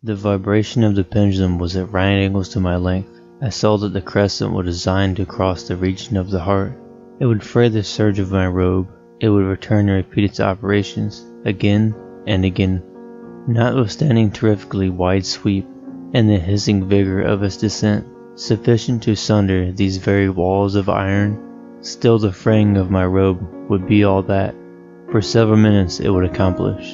The vibration of the pendulum was at right angles to my length. I saw that the crescent was designed to cross the region of the heart. It would fray the serge of my robe. It would return and repeat its operations again and again. Notwithstanding terrifically wide sweep and the hissing vigor of its descent, sufficient to sunder these very walls of iron, still the fraying of my robe would be all that, for several minutes, it would accomplish.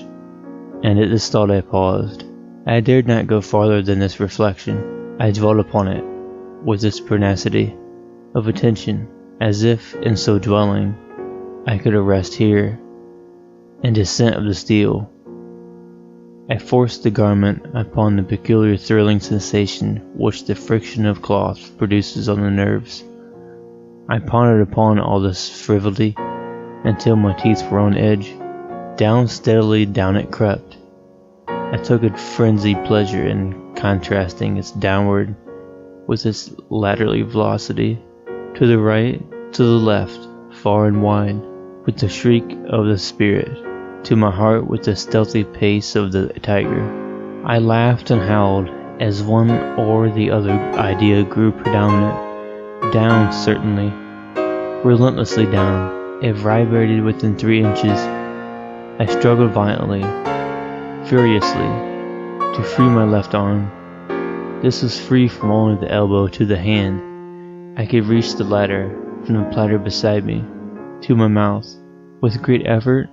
And at this thought I paused. I dared not go farther than this reflection. I dwelt upon it with its pertinacity of attention, as if, in so dwelling, I could arrest here and descent of the steel. I forced the garment upon the peculiar thrilling sensation which the friction of cloth produces on the nerves. I pondered upon all this frivolity until my teeth were on edge. Down steadily down it crept. I took a frenzied pleasure in contrasting its downward with its laterally velocity, to the right, to the left, far and wide, with the shriek of the spirit, to my heart with the stealthy pace of the tiger. I laughed and howled as one or the other idea grew predominant. Down, certainly, relentlessly down. It vibrated within 3 inches. I struggled violently, furiously, to free my left arm. This was free from only the elbow to the hand. I could reach the latter from the platter beside me to my mouth with great effort,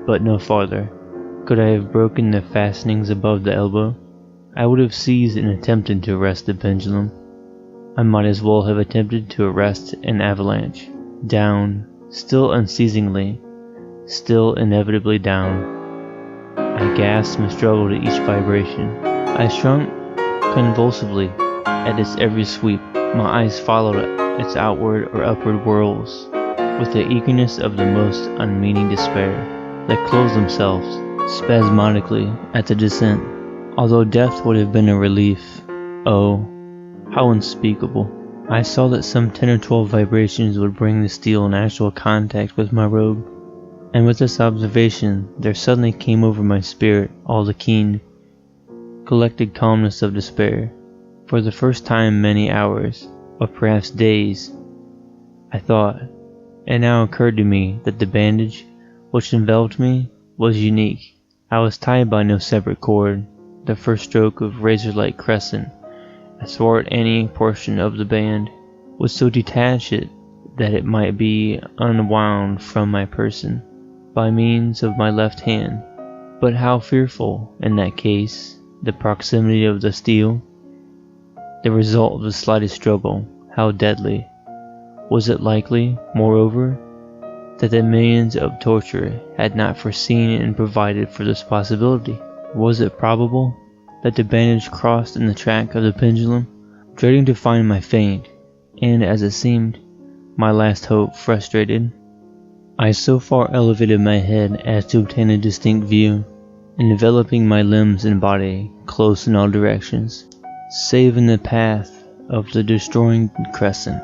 but no farther. Could I have broken the fastenings above the elbow? I would have seized and attempted to arrest the pendulum. I might as well have attempted to arrest an avalanche. Down, still unceasingly, still inevitably down. I gasped and struggled at each vibration. I shrunk convulsively at its every sweep. My eyes followed its outward or upward whirls with the eagerness of the most unmeaning despair, that closed themselves spasmodically at the descent. Although death would have been a relief, oh, how unspeakable. I saw that some 10 or 12 vibrations would bring the steel in actual contact with my robe, and with this observation there suddenly came over my spirit all the keen, collected calmness of despair. For the first time in many hours, or perhaps days, I thought, it now occurred to me that the bandage which enveloped me was unique. I was tied by no separate cord. The first stroke of razor-like crescent athwart any portion of the band would so detach it that it might be unwound from my person by means of my left hand. But how fearful, in that case, the proximity of the steel, the result of the slightest struggle, how deadly. Was it likely, moreover, that the millions of torture had not foreseen and provided for this possibility? Was it probable that the bandage crossed in the track of the pendulum? Dreading to find my fate, and as it seemed, my last hope frustrated, I so far elevated my head as to obtain a distinct view, enveloping my limbs and body close in all directions, save in the path of the destroying crescent.